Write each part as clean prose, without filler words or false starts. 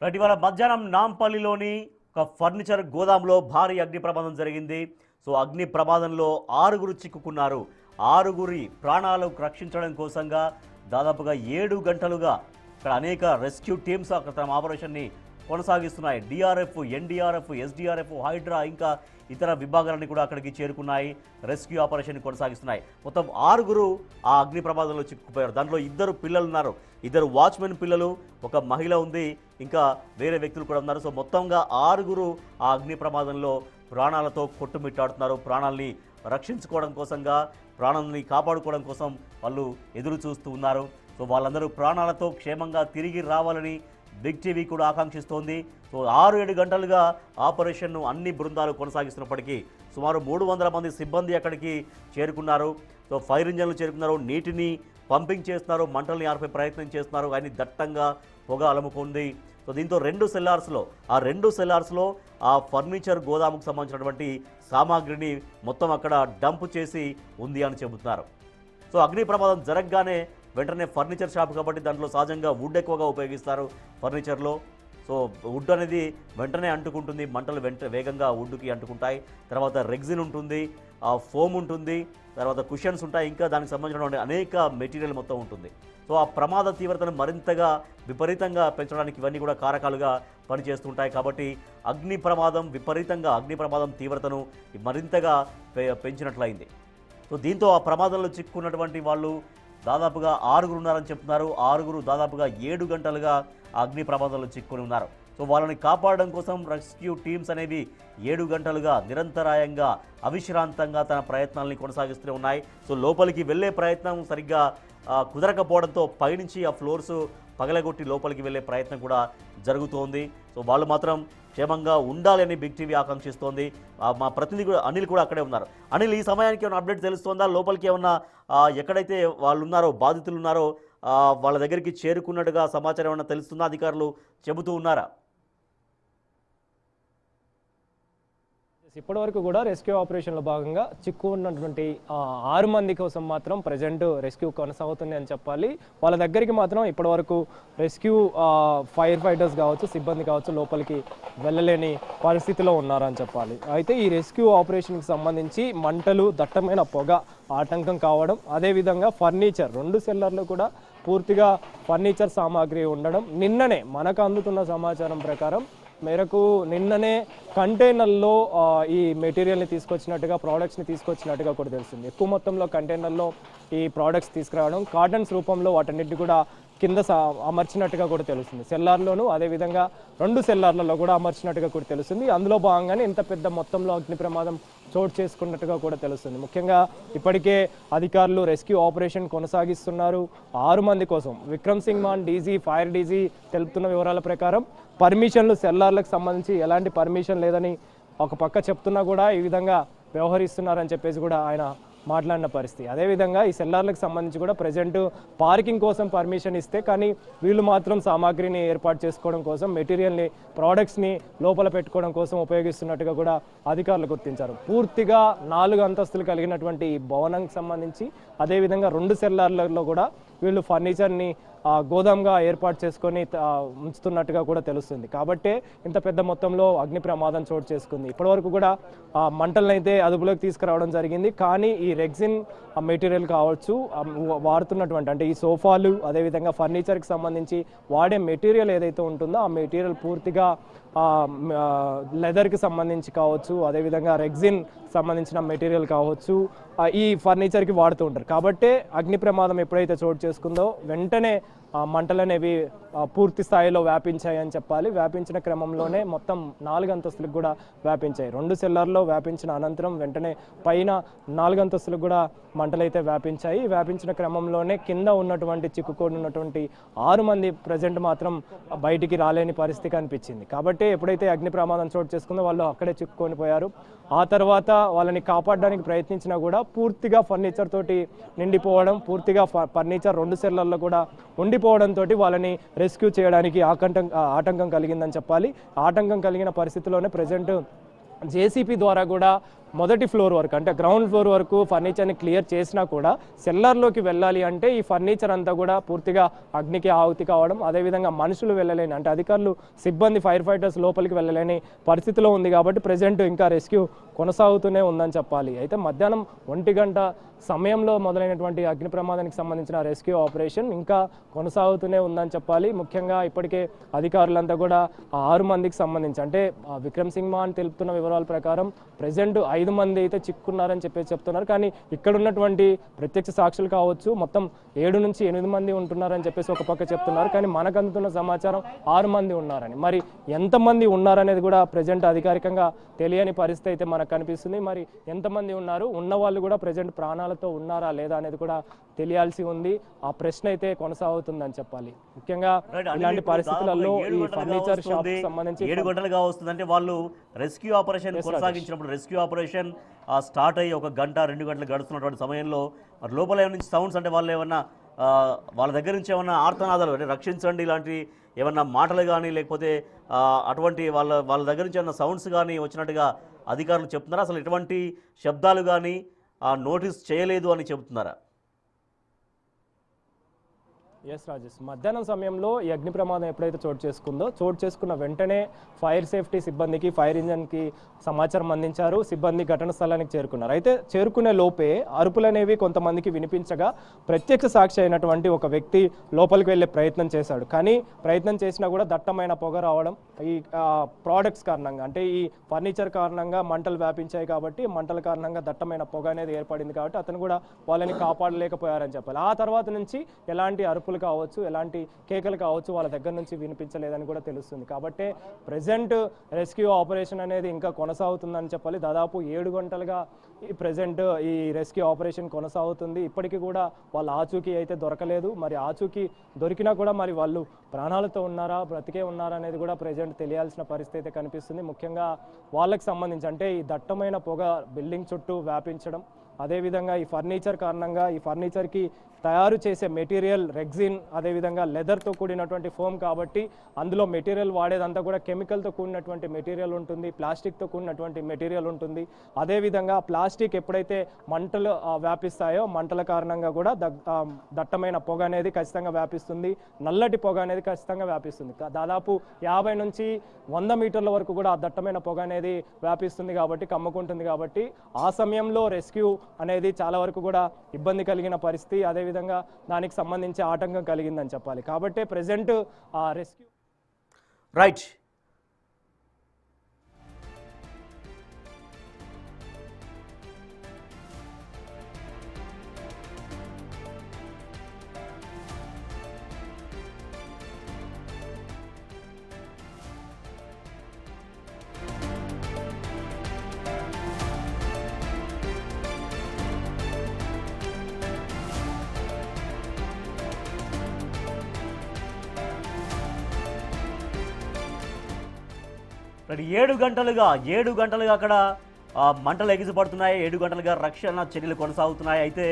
ఇవాళ మధ్యాహ్నం నాంపల్లిలోని ఒక ఫర్నిచర్ గోదాంలో భారీ అగ్ని ప్రమాదం జరిగింది. సో అగ్ని ప్రమాదంలో 6గురు చిక్కుకున్నారు. 6గురి ప్రాణాలు రక్షించడం కోసంగా దాదాపుగా 7 గంటలుగా ఇక్కడ అనేక రెస్క్యూ టీమ్స్ అక్కడ తమ ఆపరేషన్ని కొనసాగిస్తున్నాయి. డిఆర్ఎఫ్, ఎన్డీఆర్ఎఫ్, ఎస్డీఆర్ఎఫ్, హైడ్రా ఇంకా ఇతర విభాగాలన్నీ కూడా అక్కడికి చేరుకున్నాయి. రెస్క్యూ ఆపరేషన్ కొనసాగిస్తున్నాయి. మొత్తం 6గురు ఆ అగ్ని ప్రమాదంలో చిక్కుకుపోయారు. దాంట్లో 2 పిల్లలు ఉన్నారు. 2 వాచ్మెన్ పిల్లలు, ఒక మహిళ ఉంది, ఇంకా వేరే వ్యక్తులు కూడా ఉన్నారు. సో మొత్తంగా 6గురు ఆ అగ్ని ప్రమాదంలో ప్రాణాలతో కొట్టుమిట్టాడుతున్నారు. ప్రాణాలని రక్షించుకోవడం కోసంగా, ప్రాణాలని కాపాడుకోవడం కోసం వాళ్ళు ఎదురు చూస్తూ ఉన్నారు. సో వాళ్ళందరూ ప్రాణాలతో క్షేమంగా తిరిగి రావాలని బిగ్ టీవీ కూడా ఆకాంక్షిస్తోంది. సో 6-7 గంటలుగా ఆపరేషన్ను అన్ని బృందాలు కొనసాగిస్తున్నప్పటికీ సుమారు 300 మంది సిబ్బంది అక్కడికి చేరుకున్నారు. సో ఫైర్ ఇంజన్లు చేరుకున్నారు, నీటిని పంపింగ్ చేస్తున్నారు, మంటల్ని ఆర్పే ప్రయత్నం చేస్తున్నారు. కానీ దట్టంగా పొగ అలముకుంది. సో దీంతో 2 సెల్లార్స్లో ఆ ఫర్నిచర్ గోదాముకు సంబంధించినటువంటి సామాగ్రిని మొత్తం అక్కడ డంప్ చేసి ఉంది అని చెబుతున్నారు. సో అగ్ని ప్రమాదం జరగగానే వెంటనే ఫర్నిచర్ షాప్ కాబట్టి దాంట్లో సహజంగా వుడ్ ఎక్కువగా ఉపయోగిస్తారు ఫర్నిచర్లో. సో వుడ్ అనేది వెంటనే అంటుకుంటుంది, మంటలు వేగంగా వుడ్కి అంటుకుంటాయి. తర్వాత రెగ్జిన్ ఉంటుంది, ఫోమ్ ఉంటుంది, తర్వాత కుషన్స్ ఉంటాయి, ఇంకా దానికి సంబంధించినటువంటి అనేక మెటీరియల్ మొత్తం ఉంటుంది. సో ఆ ప్రమాద తీవ్రతను మరింతగా విపరీతంగా పెంచడానికి ఇవన్నీ కూడా కారకాలుగా పనిచేస్తుంటాయి. కాబట్టి అగ్ని ప్రమాదం తీవ్రతను మరింతగా పెంచినట్లయింది. సో దీంతో ఆ ప్రమాదంలో చిక్కున్నటువంటి వాళ్ళు దాదాపుగా 6గురు ఉన్నారని చెప్తున్నారు. 6గురు దాదాపుగా 7 గంటలుగా అగ్ని ప్రమాదంలో చిక్కుని ఉన్నారు. సో వాళ్ళని కాపాడడం కోసం రెస్క్యూ టీమ్స్ అనేవి 7 గంటలుగా నిరంతరాయంగా అవిశ్రాంతంగా తన ప్రయత్నాలని కొనసాగిస్తూనే ఉన్నాయి. సో లోపలికి వెళ్ళే ప్రయత్నం సరిగ్గా కుదరకపోవడంతో పైనుంచి ఆ ఫ్లోర్స్ పగలగొట్టి లోపలికి వెళ్ళే ప్రయత్నం కూడా జరుగుతోంది. సో వాళ్ళు మాత్రం క్షేమంగా ఉండాలని బిగ్ టీవీ ఆకాంక్షిస్తోంది. మా ప్రతినిధి కూడా అనిల్ కూడా అక్కడే ఉన్నారు. అనిల్, ఈ సమయానికి ఏమైనా అప్డేట్ తెలుస్తోందా? లోపలికి ఏమన్నా ఎక్కడైతే వాళ్ళు ఉన్నారో, బాధితులు ఉన్నారో వాళ్ళ దగ్గరికి చేరుకున్నట్టుగా సమాచారం ఏమన్నా తెలుస్తుందా? అధికారులు చెబుతూ ఉన్నారా? ఇప్పటివరకు కూడా రెస్క్యూ ఆపరేషన్లో భాగంగా చిక్కు ఉన్నటువంటి 6 మంది కోసం మాత్రం ప్రజెంట్ రెస్క్యూ కొనసాగుతుంది అని చెప్పాలి. వాళ్ళ దగ్గరికి మాత్రం ఇప్పటివరకు రెస్క్యూ ఫైర్ ఫైటర్స్ కావచ్చు, సిబ్బంది కావచ్చు, లోపలికి వెళ్ళలేని పరిస్థితిలో ఉన్నారని చెప్పాలి. అయితే ఈ రెస్క్యూ ఆపరేషన్కి సంబంధించి మంటలు, దట్టమైన పొగ ఆటంకం కావడం, అదేవిధంగా ఫర్నిచర్ 2 సెల్లర్లు కూడా పూర్తిగా ఫర్నిచర్ సామాగ్రి ఉండడం, నిన్ననే మనకు అందుతున్న సమాచారం ప్రకారం మేరకు నిన్ననే కంటైనర్లో ఈ మెటీరియల్ని తీసుకొచ్చినట్టుగా, ప్రోడక్ట్స్ని తీసుకొచ్చినట్టుగా కూడా తెలుస్తుంది. ఎక్కువ మొత్తంలో కంటైనర్లో ఈ ప్రోడక్ట్స్ తీసుకురావడం, కార్టన్స్ రూపంలో వాటన్నిటి కూడా కింద అమర్చినట్టుగా కూడా తెలుస్తుంది. సెల్లార్లోనూ అదేవిధంగా 2 సెల్లార్లలో కూడా అమర్చినట్టుగా కూడా తెలుస్తుంది. అందులో భాగంగానే ఇంత పెద్ద మొత్తంలో అగ్ని ప్రమాదం చోటు చేసుకున్నట్టుగా కూడా తెలుస్తుంది. ముఖ్యంగా ఇప్పటికే అధికారులు రెస్క్యూ ఆపరేషన్ కొనసాగిస్తున్నారు. 6 మంది కోసం Vikram Singh Mann DG, fire DG తెలుపుతున్న వివరాల ప్రకారం పర్మిషన్లు సెల్లార్లకు సంబంధించి ఎలాంటి పర్మిషన్ లేదని ఒక పక్క చెప్తున్నా కూడా ఈ విధంగా వ్యవహరిస్తున్నారని చెప్పేసి కూడా ఆయన మాట్లాడిన పరిస్థితి. అదేవిధంగా ఈ సెల్లార్లకు సంబంధించి కూడా ప్రజెంట్ పార్కింగ్ కోసం పర్మిషన్ ఇస్తే కానీ వీళ్ళు మాత్రం సామాగ్రిని ఏర్పాటు చేసుకోవడం కోసం, మెటీరియల్ని, ప్రోడక్ట్స్ని లోపల పెట్టుకోవడం కోసం ఉపయోగిస్తున్నట్టుగా కూడా అధికారులు గుర్తించారు. పూర్తిగా 4 అంతస్తులు కలిగినటువంటి ఈ భవనానికి సంబంధించి అదేవిధంగా 2 సెల్లార్లలో కూడా వీళ్ళు ఫర్నిచర్ని గోదాంగా ఏర్పాటు చేసుకొని ఉంచుతున్నట్టుగా కూడా తెలుస్తుంది. కాబట్టే ఇంత పెద్ద మొత్తంలో అగ్ని ప్రమాదం చోటు చేసుకుంది. ఇప్పటివరకు కూడా మంటలను అయితే అదుపులోకి తీసుకురావడం జరిగింది. కానీ ఈ రెగ్జిన్ మెటీరియల్ కావచ్చు, వాడుతున్నటువంటి అంటే ఈ సోఫాలు, అదేవిధంగా ఫర్నిచర్కి సంబంధించి వాడే మెటీరియల్ ఏదైతే ఉంటుందో ఆ మెటీరియల్ పూర్తిగా లెదర్కి సంబంధించి కావచ్చు, అదేవిధంగా రెగ్జిన్ సంబంధించిన మెటీరియల్ కావచ్చు, ఈ ఫర్నిచర్కి వాడుతూ ఉంటారు. కాబట్టే అగ్ని ప్రమాదం ఎప్పుడైతే చోటు చేసుకుందో వెంటనే మంటలు అనేవి పూర్తి స్థాయిలో వ్యాపించాయని చెప్పాలి. వ్యాపించిన క్రమంలోనే మొత్తం 4 అంతస్తులకు కూడా వ్యాపించాయి. 2 సెల్లార్లో వ్యాపించిన అనంతరం వెంటనే పైన 4 అంతస్తులకు కూడా మంటలైతే వ్యాపించాయి. వ్యాపించిన క్రమంలోనే కింద ఉన్నటువంటి చిక్కుకొని ఉన్నటువంటి 6 మంది ప్రజెంట్ మాత్రం బయటికి రాలేని పరిస్థితి కనిపించింది. కాబట్టి ఎప్పుడైతే అగ్ని ప్రమాదం చోటు చేసుకుందో వాళ్ళు అక్కడే చిక్కుకొని పోయారు. ఆ తర్వాత వాళ్ళని కాపాడడానికి ప్రయత్నించినా కూడా పూర్తిగా ఫర్నిచర్ తోటి నిండిపోవడం, పూర్తిగా ఫర్నిచర్ 2 సెల్లార్లో కూడా ఉండిపోవడంతో వాళ్ళని రెస్క్యూ చేయడానికి ఆటంకం కలిగిందని చెప్పాలి. ఆటంకం కలిగిన పరిస్థితిలోనే ప్రజెంట్ జేసీపీ ద్వారా కూడా మొదటి ఫ్లోర్ వరకు అంటే గ్రౌండ్ ఫ్లోర్ వరకు ఫర్నిచర్ని క్లియర్ చేసినా కూడా సెల్లార్లోకి వెళ్ళాలి అంటే ఈ ఫర్నిచర్ అంతా కూడా పూర్తిగా అగ్నికి ఆహుతి కావడం, అదేవిధంగా మనుషులు వెళ్ళలేని అంటే అధికారులు సిబ్బంది ఫైర్ ఫైటర్స్ లోపలికి వెళ్ళలేని పరిస్థితిలో ఉంది. కాబట్టి ప్రజెంట్ ఇంకా రెస్క్యూ కొనసాగుతూనే ఉందని చెప్పాలి. అయితే మధ్యాహ్నం 1 గంట సమయంలో మొదలైనటువంటి అగ్ని ప్రమాదానికి సంబంధించిన రెస్క్యూ ఆపరేషన్ ఇంకా కొనసాగుతూనే ఉందని చెప్పాలి. ముఖ్యంగా ఇప్పటికే అధికారులంతా కూడా 6 మందికి సంబంధించి అంటే విక్రమ్ సింగ్ మాన్ తెలుపుతున్న వివరాల ప్రకారం ప్రజెంట్ 5 మంది అయితే చిక్కున్నారని చెప్తున్నారు. కానీ ఇక్కడ ఉన్నటువంటి ప్రత్యక్ష సాక్షులు కావచ్చు మొత్తం 7 నుంచి 8 మంది ఉంటున్నారని చెప్పేసి ఒక పక్క చెప్తున్నారు. కానీ మనకు అందుతున్న సమాచారం 6 మంది ఉన్నారని. మరి ఎంతమంది ఉన్నారనేది కూడా ప్రజెంట్ అధికారికంగా తెలియని పరిస్థితి అయితే మనకు కనిపిస్తుంది. మరి ఎంతమంది ఉన్నారు, ఉన్న వాళ్ళు కూడా ప్రజెంట్ ప్రాణాలతో ఉన్నారా లేదా అనేది కూడా తెలియాల్సి ఉంది. ఆ ప్రశ్న అయితే కొనసాగుతుందని చెప్పాలి. ముఖ్యంగా ఇలాంటి పరిస్థితులలో ఈ ఫర్నిచర్ షాప్ సంబంధించి 7 గంటలుగా వస్తుంది అంటే వాళ్ళు రెస్క్యూ ఆపరేషన్ కొనసాగించినప్పుడు రెస్క్యూ ఆపరేషన్ స్టార్ట్ అయ్యి 1 గంట 2 గంటలు గడుస్తున్నటువంటి సమయంలో మరి లోపల ఏమైనా సౌండ్స్ అంటే వాళ్ళు ఏమన్నా వాళ్ళ దగ్గర నుంచి ఏమన్నా ఆర్తనాదాలు అంటే రక్షించండి ఇలాంటి ఏమన్నా మాటలు కానీ లేకపోతే అటువంటి వాళ్ళ దగ్గర నుంచి ఏమన్నా సౌండ్స్ కానీ వచ్చినట్టుగా అధికారులు చెప్తున్నారా? అసలు ఎటువంటి శబ్దాలు కానీ నోటీస్ చేయలేదు అని చెబుతున్నారా? ఎస్ రాజేష్, మధ్యాహ్నం సమయంలో ఈ అగ్ని ప్రమాదం ఎప్పుడైతే చోటు చేసుకున్న వెంటనే ఫైర్ సేఫ్టీ సిబ్బందికి ఫైర్ ఇంజన్కి సమాచారం అందించారు. సిబ్బంది ఘటన స్థలానికి చేరుకున్నారు. అయితే చేరుకునే లోపే అరుపులనేవి కొంతమందికి వినిపించగా ప్రత్యక్ష సాక్షి అయినటువంటి ఒక వ్యక్తి లోపలికి వెళ్ళే ప్రయత్నం చేశాడు. కానీ ప్రయత్నం చేసినా కూడా దట్టమైన పొగ రావడం, ఈ ప్రోడక్ట్స్ కారణంగా అంటే ఈ ఫర్నిచర్ కారణంగా మంటలు వ్యాపించాయి. కాబట్టి మంటల కారణంగా దట్టమైన పొగ అనేది ఏర్పడింది. కాబట్టి అతను కూడా వాళ్ళని కాపాడలేకపోయారని చెప్పాలి. ఆ తర్వాత నుంచి ఎలాంటి అరుపులు కావచ్చు, ఎలాంటి కేకలు కావచ్చు వాళ్ళ దగ్గర నుంచి వినిపించలేదని కూడా తెలుస్తుంది. కాబట్టి ప్రెజెంట్ రెస్క్యూ ఆపరేషన్ అనేది ఇంకా కొనసాగుతుందని చెప్పాలి. దాదాపు 7 గంటలుగా ఈ రెస్క్యూ ఆపరేషన్ కొనసాగుతుంది. ఇప్పటికీ కూడా వాళ్ళ ఆచూకీ అయితే దొరకలేదు. మరి ఆచూకీ దొరికినా కూడా మరి వాళ్ళు ప్రాణాలతో ఉన్నారా, బ్రతికే ఉన్నారా అనేది కూడా ప్రెజెంట్ తెలియాల్సిన పరిస్థితి అయితే కనిపిస్తుంది. ముఖ్యంగా వాళ్ళకి సంబంధించి అంటే ఈ దట్టమైన పొగ బిల్డింగ్ చుట్టూ వ్యాపించడం, అదేవిధంగా ఈ ఫర్నిచర్ కారణంగా ఈ ఫర్నిచర్కి తయారు చేసే మెటీరియల్ రెగ్జిన్, అదేవిధంగా లెదర్తో కూడినటువంటి ఫోమ్ కాబట్టి అందులో మెటీరియల్ వాడేదంతా కూడా కెమికల్తో కూడినటువంటి మెటీరియల్ ఉంటుంది, ప్లాస్టిక్తో కూడినటువంటి మెటీరియల్ ఉంటుంది. అదేవిధంగా ప్లాస్టిక్ ఎప్పుడైతే మంటలు వ్యాపిస్తాయో మంటల కారణంగా కూడా దట్టమైన పొగ అనేది ఖచ్చితంగా వ్యాపిస్తుంది, నల్లటి పొగ అనేది ఖచ్చితంగా వ్యాపిస్తుంది. దాదాపు 50 నుంచి 100 మీటర్ల వరకు కూడా ఆ దట్టమైన పొగ అనేది వ్యాపిస్తుంది కాబట్టి కమ్ముకుంటుంది. కాబట్టి ఆ సమయంలో రెస్క్యూ అనేది చాలా వరకు కూడా ఇబ్బంది కలిగిన పరిస్థితి, అదేవిధంగా దానికి సంబంధించి ఆటంకం కలిగిందని చెప్పాలి. కాబట్టి ప్రెజెంట్ రెస్క్యూ రైట్. మరి 7 గంటలుగా అక్కడ మంటలు ఎగిసిపడుతున్నాయి. 7 గంటలుగా రక్షణ చర్యలు కొనసాగుతున్నాయి. అయితే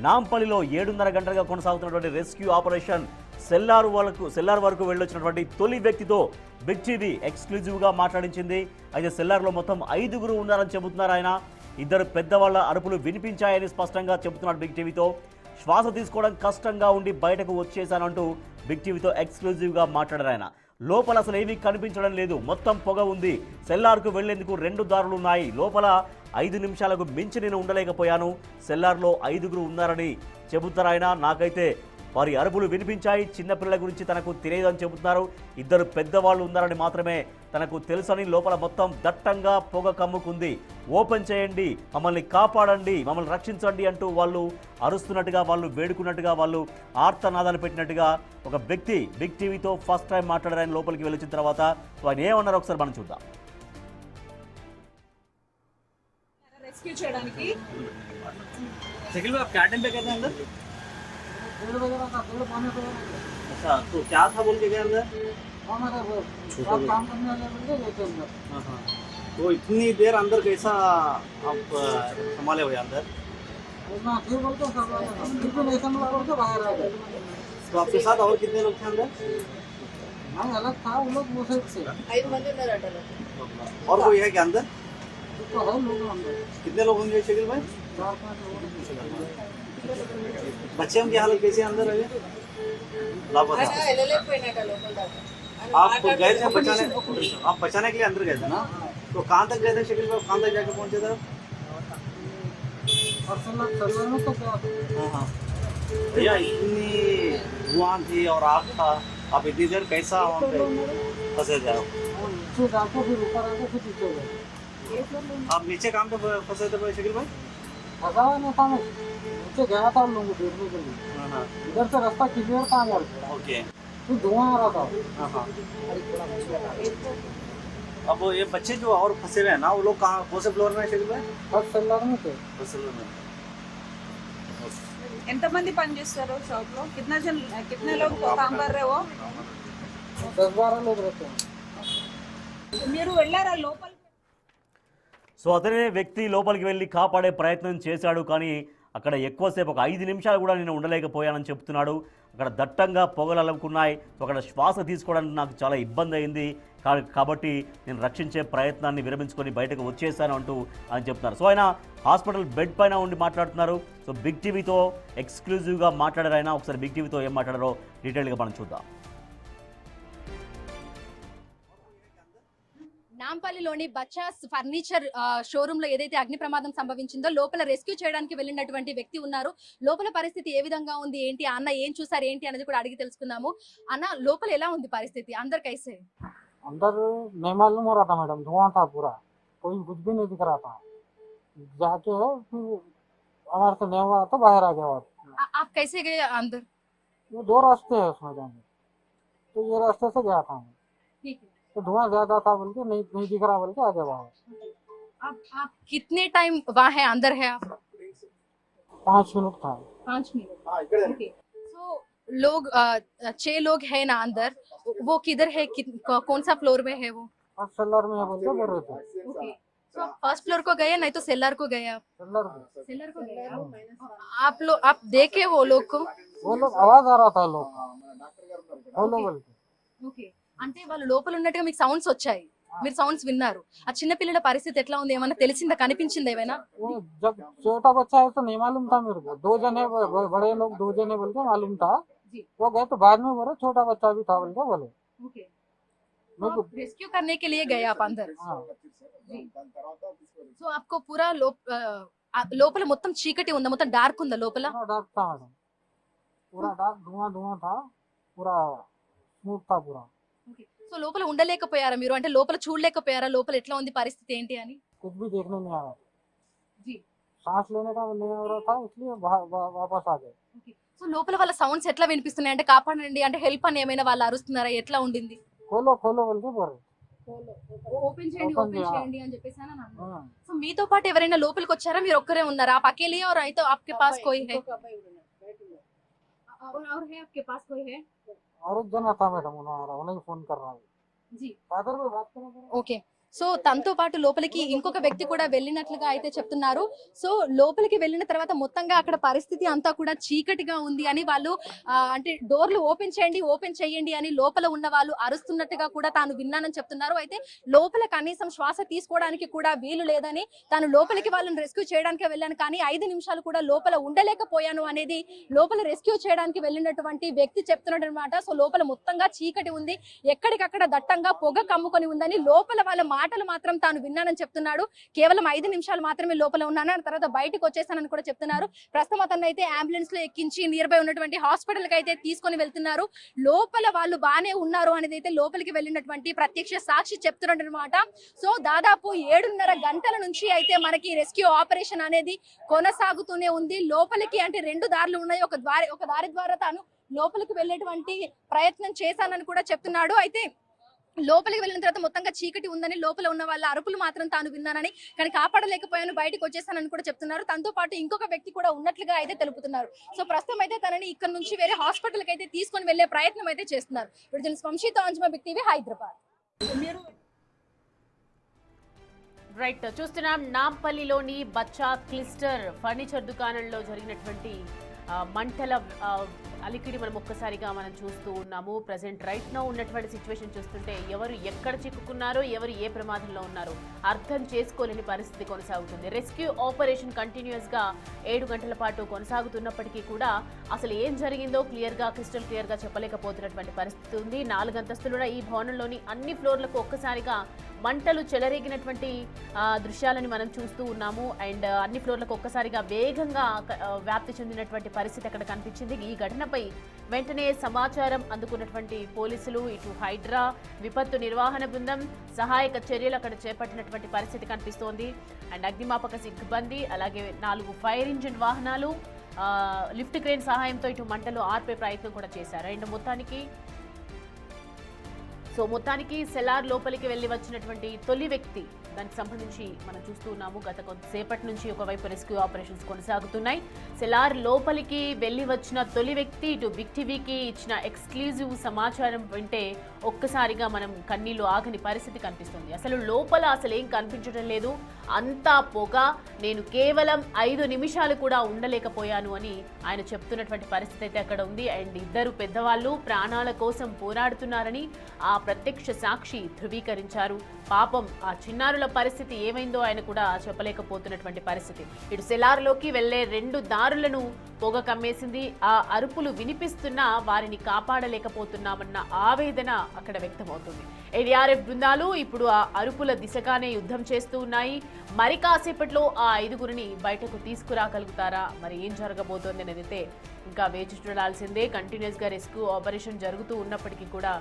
నాంపల్లిలో 7:30 గంటలుగా కొనసాగుతున్నటువంటి రెస్క్యూ ఆపరేషన్ సెల్లార్ వరకు వెళ్ళొచ్చినటువంటి తొలి వ్యక్తితో బిగ్ టీవీ ఎక్స్క్లూజివ్గా మాట్లాడించింది. అయితే సెల్లార్లో మొత్తం 5గురు ఉన్నారని చెబుతున్నారు ఆయన. 2 పెద్దవాళ్ళ అరుపులు వినిపించాయని స్పష్టంగా చెబుతున్నాడు బిగ్ టీవీతో. శ్వాస తీసుకోవడం కష్టంగా ఉండి బయటకు వచ్చేశానంటూ బిగ్ టీవీతో ఎక్స్క్లూజివ్గా మాట్లాడారు ఆయన. లోపల అసలు ఏమీ కనిపించడం లేదు, మొత్తం పొగ ఉంది. సెల్లార్కు వెళ్లేందుకు 2 దారులు ఉన్నాయి. లోపల 5 నిమిషాలకు మించి నేను ఉండలేకపోయాను. సెల్లార్లో 5గురు ఉన్నారని చెబుతారు ఆయన. నాకైతే వారి అరుపులు వినిపించాయి. చిన్నపిల్లల గురించి తనకు తెలియదని చెబుతున్నారు. 2 పెద్దవాళ్ళు ఉన్నారని మాత్రమే తనకు తెలుసని. లోపల మొత్తం దట్టంగా పొగ కమ్ముకుంది. ఓపెన్ చేయండి, మమ్మల్ని కాపాడండి, మమ్మల్ని రక్షించండి అంటూ వాళ్ళు అరుస్తున్నట్టుగా, వాళ్ళు వేడుకున్నట్టుగా, వాళ్ళు ఆర్తనాదాలు పెట్టినట్టుగా ఒక వ్యక్తి బిగ్ టీవీతో ఫస్ట్ టైం మాట్లాడారు ఆయన లోపలికి వెళ్ళొచ్చిన తర్వాత. ఆయన ఏమన్నారో ఒకసారి మనం చూద్దాం. रेस्क्यू చేయడానికి शकील भाई आप क्या टाइम पे गए थे अंदर? 1:30 बजे का 1:30 बजे। अच्छा, तो क्या था बोल के गए अंदर? हमारा वो सब काम करने वाले बंदे लेते अंदर। हाँ, तो इतनी देर अंदर कैसा आप संभाले हुए अंदर? उतना फिर बोलते सब बिल्कुल ऐसा लगा बोलते बाहर आ गए। तो आपके साथ और कितने लोग थे अंदर? हम अलग था, वो लोग मुझे से 5 మంది ఉన్నారట. और कोई है क्या अंदर? तो है लोग अंदर कितने लोग होंगे शकील भाई? 4-5 लोग। बच्चे की हालत कैसी है अंदर अभी? लापता। आप गए थे बचाने, आप बचाने के लिए अंदर गए थे ना? तो कहाँ तक गए थे शकील भाई? कहाँ तक जाके पहुँचे थे? और सल्लर में तो क्या हाँ भैया, इतनी धुआं थी और आग था, आप इतनी देर कैसा वहाँ पे फंसे थे आप? नीचे जाके फिर ऊपर आके फिर नीचे गए। आप नीचे काम पे फंसे थे भाई शकील भाई? फंसा हुआ नहीं था मैं, नीचे गया था उन लोगों को देखने के लिए। हाँ इधर से रास्ता क्लियर था यार, ओके। फिर धुआं आ रहा था। हाँ। अब ये बच्चे जो और फंसे हुए हैं ना, वो लोग कहाँ, कौन से फ्लोर में है शकील भाई? फर्स्ट सल्लर में थे। फर्स्ट फ्लोर में। ఎంతమంది పని చేస్తారు షాప్ లో कितने लोग काम कर रहे हो 10-12 लोग रहते हैं। మీరు వెళ్ళారా లోపల సో అతనే వ్యక్తి లోపలికి వెళ్ళి కాపాడే ప్రయత్నం చేశాడు, కానీ అక్కడ ఎక్కువసేపు ఒక 5 నిమిషాలు కూడా నేను ఉండలేకపోయానని చెప్తున్నాడు. అక్కడ దట్టంగా పొగలు అలుముకున్నాయి. సో అక్కడ శ్వాస తీసుకోవడానికి నాకు చాలా ఇబ్బంది అయింది, కాబట్టి నేను రక్షించే ప్రయత్నాన్ని విరమించుకొని బయటకు వచ్చేసాను అంటూ ఆయన చెప్తున్నారు. సో ఆయన హాస్పిటల్ బెడ్ పైన ఉండి మాట్లాడుతున్నారు. సో బిగ్ టీవీతో ఎక్స్క్లూజివ్గా మాట్లాడారు ఆయన. ఒకసారి బిగ్ టీవీతో ఏం మాట్లాడారో డీటెయిల్గా మనం చూద్దాం. నాంపల్లిలోని బచ్చాస్ ఫర్నిచర్ షోరూమ్ లో ఏదైతే అగ్ని ప్రమాదం సంభవించిందో లోపల రెస్క్యూ చేయడానికి వెళ్ళినటువంటి వ్యక్తి ఉన్నారు. లోపల పరిస్థితి ఏ విధంగా ఉంది ఏంటి, అన్న ఏం చూసారు ఏంటి అనేది కూడా అడిగి తెలుసుకుందాము. అన్న, లోపల ఎలా ఉంది పరిస్థితి? అందరు కైసే? अंदर नहीं मालूम हो रहा था मैडम, धुआं था पूरा, कोई कुछ भी नहीं दिख रहा था। जाके फिर हमारे से नहीं हुआ तो बाहर आ गया। आप कैसे गए अंदर? ये 2 रास्ते है उसमें जाने, तो ये रास्ते से गया था मैं। ठीक है। तो धुआं ज्यादा था बोल के नहीं दिख रहा बोल के आगे बाहर। अब आप कितने टाइम वहाँ है, अंदर है आप? 5 मिनट था। 5 मिनट। ओके। सो लोग 6 लोग है ना अंदर, वो किधर है, कौन सा फ्लोर में है वो? फर्स्ट सेलर में है बोल के बोल रहे थे। ओके। तो आप फर्स्ट फ्लोर को गए, नहीं तो सेलर को गए? आप सेलर में सेलर को गए आप लोग? आप देखे वो लोग को? वो लोग आवाज आ रहा था लोग बोलो बोल के। ఓకే. అంటే వాళ్ళు లోపల ఉన్నట్టుగా మీకు సౌండ్స్ వచ్చాయి, మీరు సౌండ్స్ విన్నారు. ఆ చిన్న పిల్లల పరిస్థితి ఎట్లా ఉంది, ఏమన్నా తెలిసిందా, కనిపించిందా ఏమైనా? वो जब छोटा बच्चा है तो नहीं मालूम था मेरे को, 2 जने बड़े लोग 2 जने बोल के मालूम था। जी। वो गए तो बाद में बोले छोटा बच्चा भी था बोल के बोले। ఓకే. मेरे को रेस्क्यू करने के लिए गए आप अंदर? हाँ సో आपको पूरा లోపల మొత్తం చీకటి ఉందా, మొత్తం డార్క్ ఉందా లోపల? पूरा डार्क था मैडम, पूरा डार्क, धुआं था, पूरा स्मूथ था पूरा। ఓకే. సో లోపల ఉండలేకపోయారా మీరు, అంటే లోపల చూడలేకపోయారా లోపల ఎట్లా ఉంది పరిస్థితి ఏంటి అని? कुछ भी देखने नहीं आया, जी। सांस लेने का नहीं हो रहा था, इसलिए वापस आ गए। ఓకే. సో లోపల వాళ్ళ సౌండ్స్ ఎట్లా వినిపిస్తున్నాయి, అంటే కాపాడండి అంటే హెల్ప్ అని ఏమైనా వాళ్ళు అరుస్తున్నారా, ఎట్లా ఉండింది? खोलो खोलो बोल के बोल रहे। ఓపెన్ చేయండి Open ఓపెన్ చేయాలి. చేయండి అని చెప్పేసి అని అన్నారు. हाँ సో మీతో పాటు ఎవరైనా లోపలికి వచ్చారా, మీరు ఒక్కరే ఉన్నారా? आप अकेले हैं और तो आपके पास कोई है? और है आपके पास कोई है? और एक जना था मैडम, उन्हें फोन कर रहा है। जी। फादर में बात करो। ఓకే. సో తనతో పాటు లోపలికి ఇంకొక వ్యక్తి కూడా వెళ్ళినట్లుగా అయితే చెప్తున్నారు. సో లోపలికి వెళ్ళిన తర్వాత మొత్తంగా అక్కడ పరిస్థితి అంతా కూడా చీకటిగా ఉంది అని వాళ్ళు అంటే డోర్లు ఓపెన్ చేయండి అని లోపల ఉన్న వాళ్ళు అరుస్తున్నట్టుగా కూడా తాను విన్నానని చెప్తున్నారు. అయితే లోపల కనీసం శ్వాస తీసుకోవడానికి కూడా వీలు లేదని, తాను లోపలికి వాళ్ళని రెస్క్యూ చేయడానికి వెళ్ళాను కానీ 5 నిమిషాలు కూడా లోపల ఉండలేకపోయాను అనేది లోపల రెస్క్యూ చేయడానికి వెళ్ళినటువంటి వ్యక్తి చెప్తున్నాడు అనమాట. సో లోపల మొత్తంగా చీకటి ఉంది, ఎక్కడికక్కడ దట్టంగా పొగ కమ్ముకొని ఉందని, లోపల వాళ్ళ మాటలు మాత్రం తాను విన్నానని చెప్తున్నాడు. కేవలం 5 నిమిషాలు మాత్రమే లోపల ఉన్నాను, ఆ తర్వాత బయటకు వచ్చేసానని కూడా చెప్తున్నారు. ప్రస్తుతం అతన్ని అయితే అంబులెన్స్ లో ఎక్కించి నియర్ బై ఉన్నటువంటి హాస్పిటల్ కి అయితే తీసుకొని వెళ్తున్నారు. లోపల వాళ్ళు బానే ఉన్నారు అనేది అయితే లోపలికి వెళ్ళినటువంటి ప్రత్యక్ష సాక్షి చెప్తున్నాడు అనమాట. సో దాదాపు 7:30 గంటల నుంచి అయితే మనకి రెస్క్యూ ఆపరేషన్ అనేది కొనసాగుతూనే ఉంది. లోపలికి అంటే 2 దారులు ఉన్నాయి, ఒక దారి ద్వారా తాను లోపలికి వెళ్ళేటువంటి ప్రయత్నం చేశానని కూడా చెప్తున్నాడు. అయితే లోపలికి వెళ్ళిన తర్వాత మొత్తంగా చీకటి ఉందని, లోపల ఉన్న వాళ్ళ అరుపులు మాత్రం తాను విన్నానని, కానీ కాపాడలేకపోయాను, బయటకు వచ్చేసానని కూడా చెప్తున్నారు. తనతో పాటు ఇంకొక వ్యక్తి కూడా ఉన్నట్లుగా అయితే తెలుపుతున్నారు. సో ప్రస్తుతం అయితే తనని ఇక్కడ నుంచి వేరే హాస్పిటల్ కి అయితే తీసుకొని వెళ్లే ప్రయత్నం అయితే చేస్తున్నారు. వంశీతో అంజుమ, బిగ్ టీవీ, హైదరాబాద్. రైట్, చూస్తున్నాం నాంపల్లిలోని బచ్చా క్లిస్టర్ ఫర్నిచర్ దుకాణంలో జరిగినటువంటి మంటల అలికిడి మనం ఒక్కసారిగా మనం చూస్తూ ఉన్నాము. ప్రజెంట్ రైట్ నౌ ఉన్నటువంటి సిచ్యువేషన్ చూస్తుంటే ఎవరు ఎక్కడ చిక్కుకున్నారో, ఎవరు ఏ ప్రమాదంలో ఉన్నారో అర్థం చేసుకోలేని పరిస్థితి కొనసాగుతుంది. రెస్క్యూ ఆపరేషన్ కంటిన్యూస్గా 7 గంటల పాటు కొనసాగుతున్నప్పటికీ కూడా అసలు ఏం జరిగిందో క్రిస్టల్ క్లియర్గా చెప్పలేకపోతున్నటువంటి పరిస్థితి ఉంది. 4 అంతస్తులున్న ఈ భవనంలోని అన్ని ఫ్లోర్లకు ఒక్కసారిగా మంటలు చెలరేగినటువంటి దృశ్యాలను మనం చూస్తూ ఉన్నాము. అండ్ అన్ని ఫ్లోర్లకు ఒక్కసారిగా వేగంగా వ్యాప్తి చెందినటువంటి పరిస్థితి అక్కడ కనిపించింది. ఈ ఘటనపై వెంటనే సమాచారం అందుకున్నటువంటి పోలీసులు, ఇటు హైడ్రా విపత్తు నిర్వహణ బృందం సహాయక చర్యలు అక్కడ చేపట్టినటువంటి పరిస్థితి కనిపిస్తోంది. అండ్ అగ్నిమాపక సిబ్బంది, అలాగే 4 ఫైర్ ఇంజిన్ వాహనాలు, లిఫ్ట్ క్రేన్ సహాయంతో ఇటు మంటలు ఆర్పే ప్రయత్నం కూడా చేశారు. అండ్ మొత్తానికి సెలార్ లోపలికి వెళ్లి వచ్చినటువంటి తొలి వ్యక్తి, దానికి సంబంధించి మనం చూస్తూ ఉన్నాము. గత కొద్దిసేపటి నుంచి ఒకవైపు రెస్క్యూ ఆపరేషన్స్ కొనసాగుతున్నాయి. సెలార్ లోపలికి వెళ్లి వచ్చిన తొలి వ్యక్తి ఇటు బిగ్ టీవీకి ఇచ్చిన ఎక్స్క్లూజివ్ సమాచారం వింటే ఒక్కసారిగా మనం కన్నీళ్లు ఆగని పరిస్థితి కనిపిస్తుంది. అసలు లోపల అసలు ఏం కనిపించడం లేదు, అంతా పొగ, నేను కేవలం 5 నిమిషాలు కూడా ఉండలేకపోయాను అని ఆయన చెప్తున్నటువంటి పరిస్థితి అయితే అక్కడ ఉంది. అండ్ 2 పెద్దవాళ్ళు ప్రాణాల కోసం పోరాడుతున్నారని ఆ ప్రత్యక్ష సాక్షి ధృవీకరించారు. పాపం ఆ చిన్నారుల పరిస్థితి ఏమైందో ఆయన కూడా చెప్పలేకపోతున్నటువంటి పరిస్థితి. ఇటు సెలార్లోకి వెళ్లే 2 దారులను పొగ కమ్మేసింది. ఆ అరుపులు వినిపిస్తున్నా వారిని కాపాడలేకపోతున్నామన్న ఆవేదన అక్కడ వ్యక్తమవుతుంది. ఎన్డీఆర్ఎఫ్ బృందాలు ఇప్పుడు ఆ అరుపుల దిశగానే యుద్ధం చేస్తూ ఉన్నాయి. మరి కాసేపట్లో ఆ 5గురిని బయటకు తీసుకురాగలుగుతారా, మరి ఏం జరగబోతోంది అనేది అయితే ఇంకా వేచి చూడాల్సిందే. కంటిన్యూస్ గా రెస్క్యూ ఆపరేషన్ జరుగుతూ ఉన్నప్పటికీ కూడా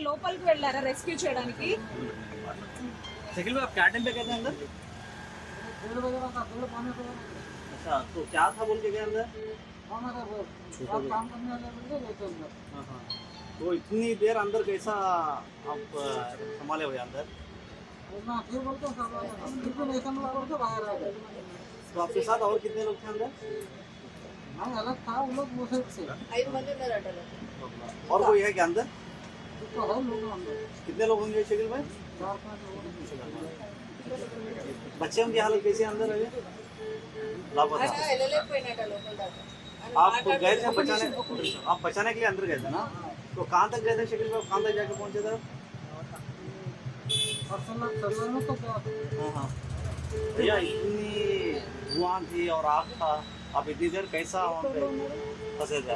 లోపలికి వెళ్ళారా రెస్క్యూ చేయడానికి? शकील भाई आप क्या टाइम पे गए थे अंदर? 1:30 बजे का 1:30 पौने 2। अच्छा, तो क्या था बोल के गए अंदर? पौने 2 आप काम करने वाले बंदे गए थे अंदर। हाँ, तो इतनी देर अंदर कैसा आप संभाले हुए अंदर? ना फिर बोलते सब फिर भी नहीं संभाल करके बाहर आ गए। तो आपके साथ और कितने लोग थे अंदर? मैं अलग था, वो लोग वो साइड से। 5 మంది ఉన్నారు అటలో. और कोई है क्या अंदर? तो है लोग अंदर कितने लोग होंगे शकील भाई? 4-5 लोग। बच्चे की हालत कैसी है अंदर अभी? लापता। వెళ్ళలేకపోయినట లోపల దాకా. आप गए थे बचाने, आप बचाने के लिए अंदर गए थे ना? तो कहाँ तक गए थे शकील भाई? कहाँ तक जाके पहुँचे थे? और सल्लर में तो क्या हाँ भैया, इतनी धुआं थी और आग था, आप इतनी देर कैसा वहाँ पे फंसे थे?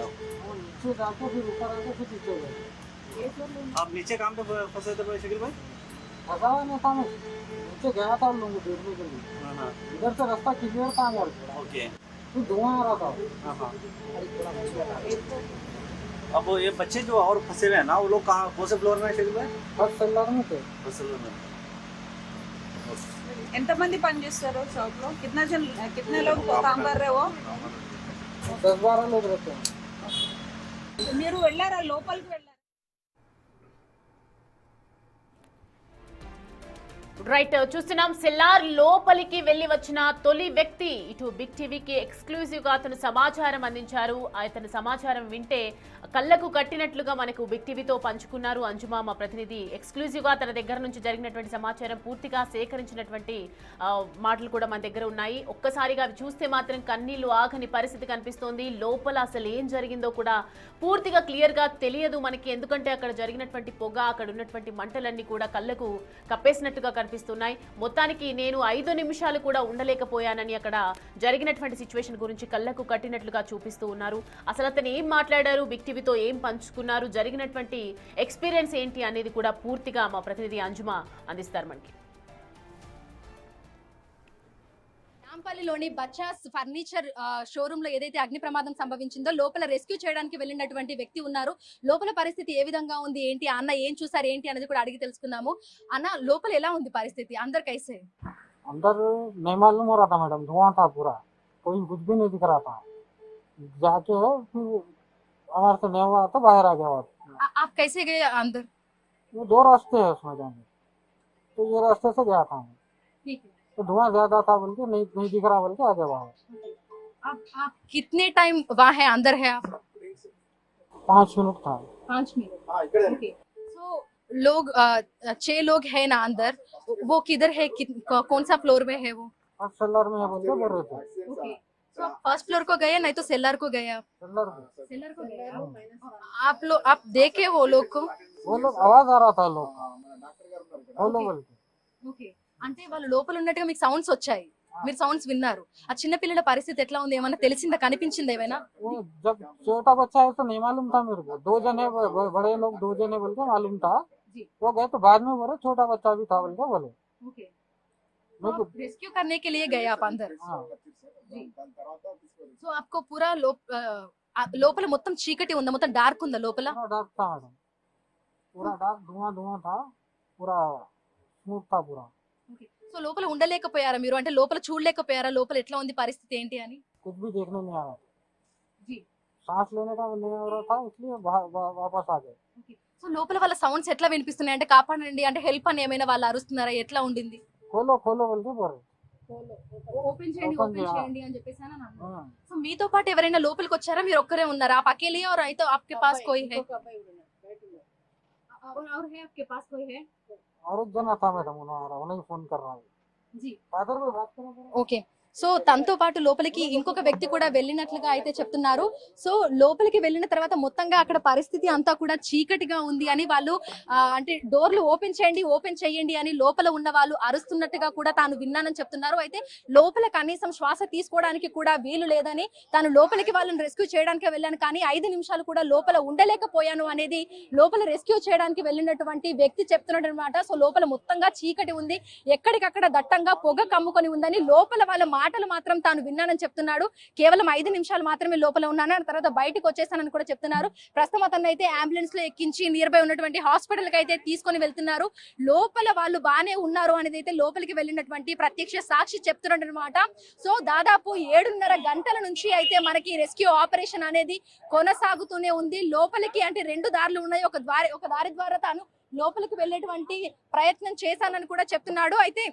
नीचे जाके फिर ऊपर आके फिर नीचे गए। आप नीचे काम पे फंसे थे शकील भाई? फंसा हुआ नहीं था मैं, नीचे गया था उन लोगों को देखने के लिए। हाँ, इधर से रास्ता क्लियर था यार, ओके। फिर धुआं आ रहा था। हाँ। अब ये बच्चे जो और फंसे हुए हैं ना, वो लोग कहाँ, कौन से फ्लोर में है शकील भाई? फर्स्ट सल्लर में थे। फर्स्ट फ्लोर में। ఎంతమంది పని చేస్తారు షాప్ లో? कितने लोग काम कर रहे हो? 10-12 लोग रहते हैं। మీరు వెళ్ళారా లోపలికి వెళ్ళారా? రైట్, చూస్తున్నాం సెల్లార్ లోపలికి వెళ్లి వచ్చిన తొలి వ్యక్తి ఇటు బిగ్ టీవీకి ఎక్స్క్లూజివ్ గా అతను సమాచారం అందించారు. అతను సమాచారం వింటే కళ్ళకు కట్టినట్లుగా మనకు బిగ్ టీవీతో పంచుకున్నారు అంజుమా మా ప్రతినిధి. ఎక్స్క్లూజివ్ గా తన దగ్గర నుంచి జరిగినటువంటి సమాచారం పూర్తిగా సేకరించినటువంటి మాటలు కూడా మన దగ్గర ఉన్నాయి. ఒక్కసారిగా అవి చూస్తే మాత్రం కన్నీళ్లు ఆగని పరిస్థితి కనిపిస్తోంది. లోపల అసలు ఏం జరిగిందో కూడా పూర్తిగా క్లియర్ గా తెలియదు మనకి, ఎందుకంటే అక్కడ జరిగినటువంటి పొగ, అక్కడ ఉన్నటువంటి మంటలన్నీ కూడా కళ్ళకు కప్పేసినట్టుగా కనిపిస్తున్నాయి. మొత్తానికి నేను 5 నిమిషాలు కూడా ఉండలేకపోయానని అక్కడ జరిగినటువంటి సిచ్యువేషన్ గురించి కళ్ళకు కట్టినట్లుగా చూపిస్తూ ఉన్నారు. అసలు అతను ఏం మాట్లాడారు, బిగ్ టీవీతో ఏం పంచుకున్నారు, జరిగినటువంటి ఎక్స్పీరియన్స్ ఏంటి అనేది కూడా పూర్తిగా మా ప్రతినిధి అంజుమా అందిస్తారు మనకి. నాంపల్లిలోని బచ్చాస్ ఫర్నిచర్ షోరూమ్ లో ఏదైతే అగ్ని ప్రమాదం సంభవించిందో లోపల రెస్క్యూ చేయడానికి వెళ్ళినటువంటి వ్యక్తి ఉన్నారు. లోపల పరిస్థితి ఏ విధంగా ఉంది ఏంటి, అన్న ఏం చూసారు ఏంటి అనేది కూడా అడిగి తెలుసుకుందాము. అన్న, లోపల ఎలా ఉంది పరిస్థితి? అందరు कैसे? अंदर नहीं मालूम हो रहा था मैडम, धुआं था पूरा, कोई कुछ भी नहीं दिख रहा था। जाके फिर हमारे से नहीं हुआ तो बाहर आ गया। आप कैसे गए अंदर? ये 2 रास्ते है उसमें जाने, तो ये रास्ते से गया था मैं। ठीक है, तो धुआं ज्यादा था बोल के नहीं दिख रहा बोल के आ गया बाहर। आप कितने टाइम वहाँ है, अंदर है आप? 5 मिनट था। 5 मिनट ओके सो लोग 6 लोग हैं ना अंदर वो किधर है कौन सा फ्लोर में है वो और सेलर में है बोल के बोल रहे थे। ओके तो आप फर्स्ट फ्लोर को गए नहीं तो सेलर को गए आप सेलर में सेलर को गए आप देखे वो लोग को वो लोग आवाज आ रहा था लोग बोलो बोल के। ఓకే అంటే వాళ్ళు లోపల ఉన్నట్టుగా మీకు సౌండ్స్ వచ్చాయి మీరు సౌండ్స్ విన్నారు ఆ చిన్న పిల్లల పరిస్థితి ఎట్లా ఉంది ఏమైనా తెలిసిందా కనిపించిందా ఏమైనా वो जब छोटा बच्चा है तो नहीं मालूम था मेरे को, 2 जने बड़े लोग 2 जने बोल के मालूम था। जी। वो गए तो बाद में बोले छोटा बच्चा भी था बोल के बोले। ఓకే मेरे को रेस्क्यू करने के लिए गए आप अंदर हाँ जी సో आपको पूरा లోపల మొత్తం చీకటి ఉందా మొత్తం డార్క్ ఉందా లోపల पूरा डार्क था मैडम, पूरा डार्क धुआं धुआं था, पूरा स्मूथ था पूरा। సో లోపల ఉండలేకపోయారా మీరు అంటే లోపల చూడలేకపోయారా లోపల ఎట్లా ఉంది పరిస్థితి ఏంటి అని कुछ भी देखने नहीं आया, जी सांस लेने का नहीं हो रहा था, इसलिए वापस आ गए। సో లోపల వాళ్ళ సౌండ్స్ ఎట్లా వినిపిస్తున్నాయి అంటే కాపాడండి అంటే హెల్ప్ అని ఏమైనా వాళ్ళు అరుస్తున్నారా ఎట్లా ఉండింది खोलो खोलो बोल के बोल रहे। ఓపెన్ చేయండి Open ఓపెన్ చేయాలి. చేయండి అని చెప్పేసి అని అన్నారు हाँ, సో మీతో పాటు ఎవరైనా లోపలికి వచ్చారా మీరు ఒక్కరే ఉన్నారా आप अकेले और आई तो आपके पास कोई है और है आपके पास कोई है और एक जना था मैडम, उन्हें फोन कर रहा है। जी फादर को बात करो। ఓకే సో తనతో పాటు లోపలికి ఇంకొక వ్యక్తి కూడా వెళ్ళినట్లుగా అయితే చెప్తున్నారు సో లోపలికి వెళ్ళిన తర్వాత మొత్తంగా అక్కడ పరిస్థితి అంతా కూడా చీకటిగా ఉంది అని వాళ్ళు అంటే డోర్లు ఓపెన్ చేయండి అని లోపల ఉన్న వాళ్ళు అరుస్తున్నట్టుగా కూడా తాను విన్నానని చెప్తున్నారు అయితే లోపల కనీసం శ్వాస తీసుకోవడానికి కూడా వీలు లేదని తాను లోపలికి వాళ్ళని రెస్క్యూ చేయడానికి వెళ్ళాను కానీ 5 నిమిషాలు కూడా లోపల ఉండలేకపోయాను అనేది లోపల రెస్క్యూ చేయడానికి వెళ్ళినటువంటి వ్యక్తి చెప్తున్నాడు అనమాట సో లోపల మొత్తంగా చీకటి ఉంది ఎక్కడికక్కడ దట్టంగా పొగ కమ్ముకొని ఉందని లోపల వాళ్ళ మాటలు మాత్రం తాను విన్నానని చెప్తున్నాడు కేవలం 5 నిమిషాలు మాత్రమే లోపల ఉన్నాను ఆ తర్వాత బయటకు వచ్చేసానని కూడా చెప్తున్నారు ప్రస్తుతం అతన్ని అయితే అంబులెన్స్ లో ఎక్కించి నియర్ బై ఉన్నటువంటి హాస్పిటల్ కి అయితే తీసుకొని వెళ్తున్నారు లోపల వాళ్ళు బానే ఉన్నారు అనేది అయితే లోపలికి వెళ్ళినటువంటి ప్రత్యక్ష సాక్షి చెప్తున్నాడు అనమాట సో దాదాపు 7:30 గంటల నుంచి అయితే మనకి రెస్క్యూ ఆపరేషన్ అనేది కొనసాగుతూనే ఉంది లోపలికి అంటే 2 దారులు ఉన్నాయి ఒక దారి ద్వారా తాను లోపలికి వెళ్ళేటువంటి ప్రయత్నం చేశానని కూడా చెప్తున్నాడు అయితే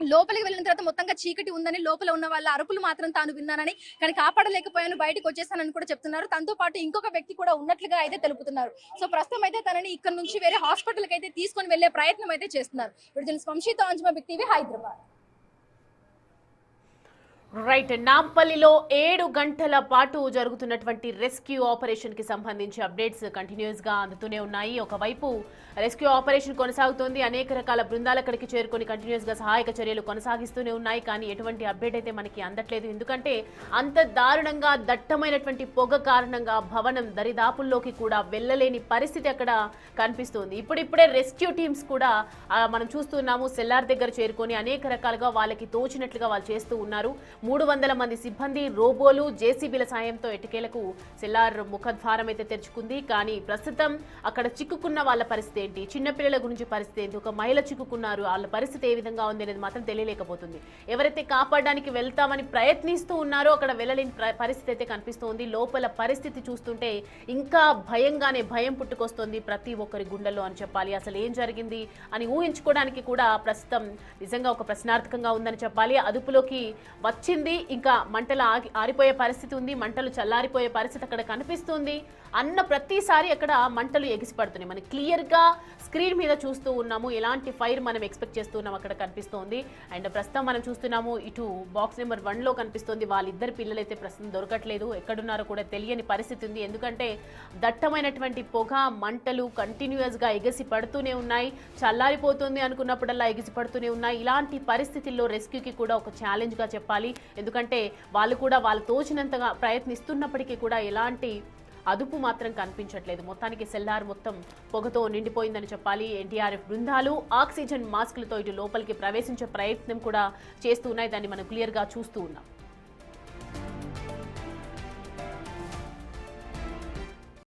లోపలికి వెళ్ళిన తర్వాత మొత్తంగా చీకటి ఉందని లోపల ఉన్న వాళ్ళ అరుపులు మాత్రం తాను విన్నానని కానీ కాపాడలేకపోయాను బయటకు వచ్చేసానని కూడా చెప్తున్నారు తనతో పాటు ఇంకొక వ్యక్తి కూడా ఉన్నట్లుగా అయితే తెలుపుతున్నారు సో ప్రస్తుతం అయితే తనని ఇక్కడ నుంచి వేరే హాస్పిటల్ కి అయితే తీసుకొని వెళ్లే ప్రయత్నం అయితే చేస్తున్నారు వంశీతో అంజుమా బిగ్ టీవీ హైదరాబాద్ రైట్ నాంపల్లిలో 7 గంటల పాటు జరుగుతున్నటువంటి రెస్క్యూ ఆపరేషన్ కి సంబంధించి అప్డేట్స్ కంటిన్యూస్ గా అందుతూనే ఉన్నాయి ఒకవైపు రెస్క్యూ ఆపరేషన్ కొనసాగుతోంది అనేక రకాల బృందాలు అక్కడికి చేరుకొని కంటిన్యూస్ గా సహాయక చర్యలు కొనసాగిస్తూనే ఉన్నాయి కానీ ఎటువంటి అప్డేట్ అయితే మనకి అందట్లేదు ఎందుకంటే అంత దారుణంగా దట్టమైనటువంటి పొగ కారణంగా భవనం దరిదాపుల్లోకి కూడా వెళ్ళలేని పరిస్థితి అక్కడ కనిపిస్తుంది ఇప్పుడిప్పుడే రెస్క్యూ టీమ్స్ కూడా మనం చూస్తున్నాము సెల్లార్ దగ్గర చేరుకొని అనేక రకాలుగా వాళ్ళకి తోచినట్లుగా వాళ్ళు చేస్తూ ఉన్నారు 300 మంది సిబ్బంది రోబోలు జేసీబీల సాయంతో ఎటికేలకు సెల్లార్ ముఖద్వారం అయితే తెరుచుకుంది కానీ ప్రస్తుతం అక్కడ చిక్కుకున్న వాళ్ళ పరిస్థితి ఏంటి చిన్నపిల్లల గురించి పరిస్థితి ఏంటి ఒక మహిళ చిక్కుకున్నారు వాళ్ళ పరిస్థితి ఏ విధంగా ఉంది అనేది మాత్రం తెలియలేకపోతుంది ఎవరైతే కాపాడడానికి వెళ్తామని ప్రయత్నిస్తూ ఉన్నారో అక్కడ వెళ్ళలేని పరిస్థితి అయితే కనిపిస్తోంది లోపల పరిస్థితి చూస్తుంటే ఇంకా భయం పుట్టుకొస్తుంది ప్రతి ఒక్కరి గుండెల్లో అని చెప్పాలి అసలు ఏం జరిగింది అని ఊహించుకోవడానికి కూడా ప్రస్తుతం నిజంగా ఒక ప్రశ్నార్థకంగా ఉందని చెప్పాలి అదుపులోకి వచ్చింది ఇంకా మంటలు ఆరిపోయే పరిస్థితి ఉంది మంటలు చల్లారిపోయే పరిస్థితి అక్కడ కనిపిస్తుంది అన్న ప్రతిసారి అక్కడ మంటలు ఎగిసిపడుతున్నాయి మనం క్లియర్ గా స్క్రీన్ మీద చూస్తూ ఉన్నాము ఎలాంటి ఫైర్ మనం ఎక్స్పెక్ట్ చేస్తున్నాం అక్కడ కనిపిస్తోంది అండ్ ప్రస్తుతం మనం చూస్తున్నాము ఇటు బాక్స్ నెంబర్ 1 లో కనిపిస్తుంది వాళ్ళిద్దరు పిల్లలైతే ప్రస్తుతం దొరకట్లేదు ఎక్కడున్నారో కూడా తెలియని పరిస్థితి ఉంది ఎందుకంటే దట్టమైనటువంటి పొగ మంటలు కంటిన్యూస్ గా ఎగిసి పడుతూనే ఉన్నాయి చల్లారిపోతుంది అనుకున్నప్పుడల్లా ఎగిసి పడుతూనే ఉన్నాయి ఇలాంటి పరిస్థితుల్లో రెస్క్యూకి కూడా ఒక ఛాలెంజ్ గా చెప్పాలి ఎందుకంటే వాళ్ళు కూడా వాళ్ళు తోచినంతగా ప్రయత్నిస్తున్నప్పటికీ కూడా ఎలాంటి అదుపు మాత్రం కనిపించట్లేదు మొత్తానికి సెల్లార్ మొత్తం పొగతో నిండిపోయిందని చెప్పాలి ఎన్డీఆర్ఎఫ్ బృందాలు ఆక్సిజన్ మాస్కులతో ఇటు లోపలికి ప్రవేశించే ప్రయత్నం కూడా చేస్తూ ఉన్నాయి దాన్ని మనం క్లియర్గా చూస్తూ ఉన్నాం